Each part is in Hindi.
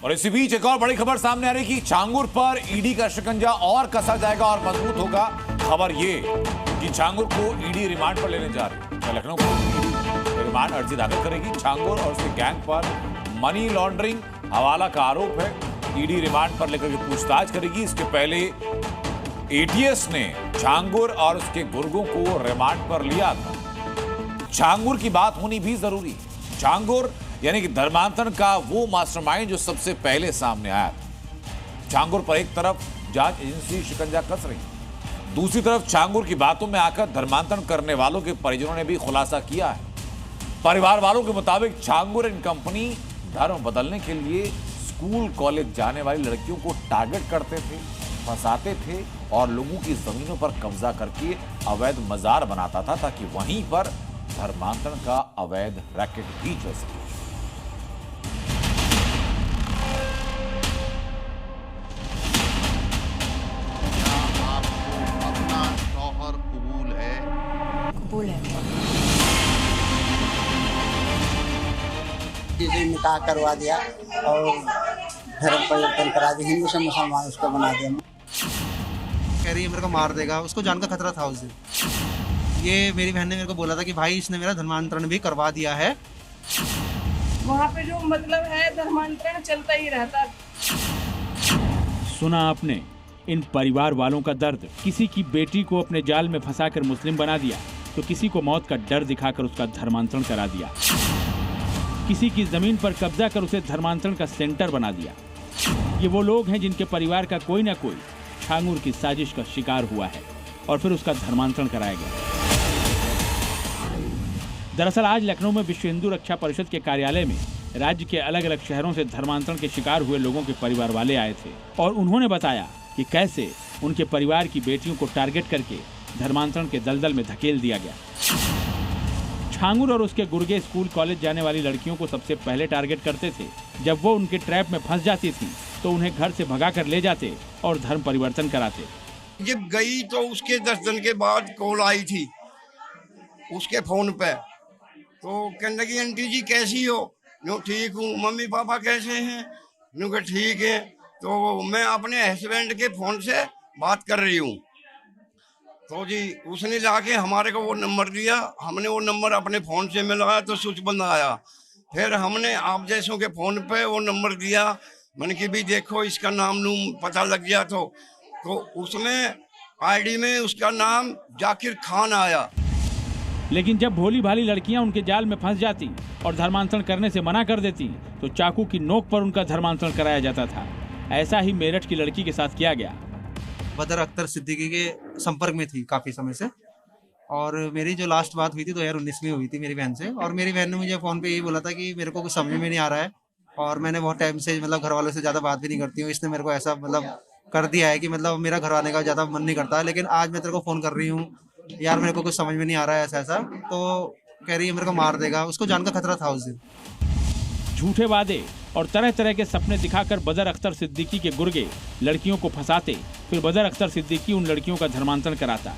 और इसी बीच एक और बड़ी खबर सामने आ रही कि छांगुर पर ईडी का शिकंजा और कसा जाएगा और मजबूत होगा। खबर ये कि छांगुर को ईडी रिमांड पर लेने जा रही है। लखनऊ को रिमांड अर्जी दाखिल करेगी। छांगुर और उसके गैंग पर मनी लॉन्ड्रिंग हवाला का आरोप है। ईडी रिमांड पर लेकर के पूछताछ करेगी। इसके पहले एटीएस ने छांगुर और उसके गुर्गों को रिमांड पर लिया था। छांगुर की बात होनी भी जरूरी। छांगुर यानी कि धर्मांतरण का वो मास्टरमाइंड जो सबसे पहले सामने आया था। छांगुर पर एक तरफ जांच एजेंसी शिकंजा कस रही, दूसरी तरफ छांगुर की बातों में आकर धर्मांतरण करने वालों के परिजनों ने भी खुलासा किया है। परिवार वालों के मुताबिक छांगुर एंड कंपनी धर्म बदलने के लिए स्कूल कॉलेज जाने वाली लड़कियों को टारगेट करते थे, फंसाते थे और लोगों की जमीनों पर कब्जा करके अवैध मजार बनाता था ताकि वहीं पर धर्मांतरण का अवैध रैकेट भी चल सके। निकाह करवा दिया और धर्म परिवर्तन करा दिया, हिंदू से मुसलमान उसको बना दिया। कह रही है मेरे को मार देगा, उसको जान का खतरा था उस दिन। ये मेरी बहन ने मेरे को बोला था कि भाई इसने मेरा धर्मांतरण भी करवा दिया है। वहाँ पे जो मतलब है धर्मांतरण चलता ही रहता। सुना आपने इन परिवार वालों का दर्द। किसी की बेटी को अपने जाल में फंसाकर मुस्लिम बना दिया तो किसी को मौत का डर दिखाकर उसका धर्मांतरण करा दिया, किसी की जमीन पर कब्जा कर उसे धर्मांतरण का सेंटर बना दिया। ये वो लोग हैं जिनके परिवार का कोई ना कोई छांगुर की साजिश का शिकार हुआ है और फिर उसका धर्मांतरण कराया गया। दरअसल आज लखनऊ में विश्व हिंदू रक्षा परिषद के कार्यालय में राज्य के अलग अलग शहरों से धर्मांतरण के शिकार हुए लोगों के परिवार वाले आए थे और उन्होंने बताया कि कैसे उनके परिवार की बेटियों को टारगेट करके धर्मांतरण के दलदल में धकेल दिया गया। छांगुर और उसके गुर्गे स्कूल कॉलेज जाने वाली लड़कियों को सबसे पहले टारगेट करते थे। जब वो उनके ट्रैप में फंस जाती थी तो उन्हें घर से भगा कर ले जाते और धर्म परिवर्तन कराते। जब गई तो उसके 10 दिन के बाद कॉल आई थी उसके फोन पे, तो कहने लगी आंटी जी कैसी हो? नो ठीक हूँ। मम्मी पापा कैसे हैं? नो के ठीक है। तो मैं अपने हस्बैंड के फोन से बात कर रही हूँ। तो जी उसने जाके हमारे को वो नंबर दिया। हमने वो नंबर अपने फ़ोन से में लगाया तो स्विच बंद आया। फिर हमने आप जैसों के फ़ोन पे वो नंबर दिया। मैंने कि भी देखो इसका नाम नूम पता लग गया। तो उसमें आईडी में उसका नाम जाकिर खान आया। लेकिन जब भोली भाली लड़कियां उनके जाल में फंस जाती और धर्मांतरण करने से मना कर देती तो चाकू की नोक पर उनका धर्मांतरण कराया जाता था। ऐसा ही मेरठ की लड़की के साथ किया गया। बदर अख्तर सिद्दीकी के संपर्क में थी काफी समय से और मेरी जो लास्ट बात हुई थी 2019 में हुई थी मेरी बहन से। और मेरी बहन ने मुझे फोन पे यही बोला था कि मेरे को कुछ समझ में नहीं आ रहा है और मैंने बहुत टाइम से मतलब घर वालों से ज्यादा बात भी नहीं करती हूँ। इसने मेरे को ऐसा मतलब कर दिया है कि मतलब मेरा घर आने का ज्यादा मन नहीं करता है। लेकिन आज मैं तेरे को फोन कर रही हूँ यार, मेरे को कुछ समझ में नहीं आ रहा है ऐसा। तो कह रही है मेरे को मार देगा, उसको जान का खतरा था उस दिन। झूठे वादे और तरह तरह के सपने दिखाकर बदर अख्तर सिद्दीकी के गुर्गे लड़कियों को फंसाते, फिर बदर अख्तर सिद्दीकी उन लड़कियों का धर्मांतरण कराता।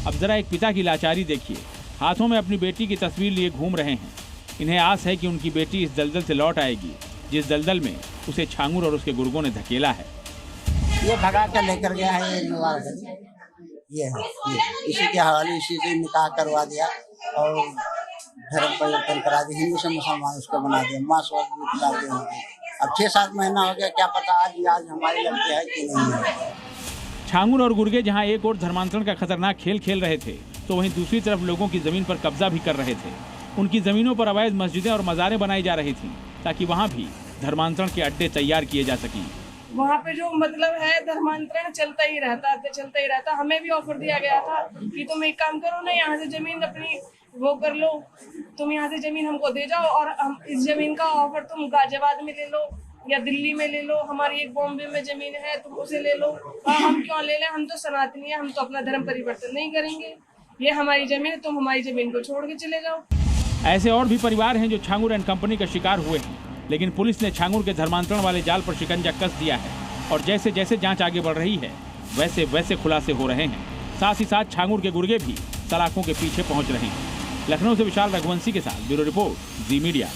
अब जरा एक पिता की लाचारी देखिए। हाथों में अपनी बेटी की तस्वीर लिए घूम रहे हैं। इन्हें आस है कि उनकी बेटी इस दलदल से लौट आएगी जिस दलदल में उसे छांगुर और उसके गुर्गों ने धकेला है। ये भगा कर लेकर गया है, ये इसी के हवाले इसी से निकाह करवा दिया और धर्म परिवर्तन करा दिया, हिंदू से मुसलमान उसको बना दिया। माँ स्वाद भी खिला दिया। अब 6-7 महीना हो गया, क्या पता आज हमारे लड़के है कि नहीं है। छांगुर और गुर्गे जहां एक और धर्मांतरण का खतरनाक खेल खेल रहे थे तो वहीं दूसरी तरफ लोगों की जमीन पर कब्जा भी कर रहे थे। उनकी जमीनों पर अवैध मस्जिदें और मज़ारें बनाई जा रही थी ताकि वहां भी धर्मांतरण के अड्डे तैयार किए जा सकें। वहाँ पे जो मतलब है धर्मांतरण चलता ही रहता। हमें भी ऑफर दिया गया था कि तुम एक काम करो ना, यहाँ से जमीन अपनी वो कर लो, तुम यहाँ से जमीन हमको दे जाओ और हम इस जमीन का ऑफर तुम गाजियाबाद में ले लो या दिल्ली में ले लो, हमारी एक बॉम्बे में जमीन है तुम उसे ले लो। हम क्यों ले लें, हम तो सनातनी है, हम तो अपना धर्म परिवर्तन नहीं करेंगे। ये हमारी जमीन है, तुम हमारी जमीन को छोड़ के चले जाओ। ऐसे और भी परिवार हैं जो छांगुर एंड कंपनी का शिकार हुए हैं, लेकिन पुलिस ने छांगुर के धर्मांतरण वाले जाल पर शिकंजा कस दिया है और जैसे जैसे जांच आगे बढ़ रही है वैसे वैसे खुलासे हो रहे हैं। साथ ही साथ छांगुर के गुर्गे भी सलाखों के पीछे पहुंच रहे हैं। लखनऊ से विशाल रघुवंशी के साथ ब्यूरो रिपोर्ट, जी मीडिया।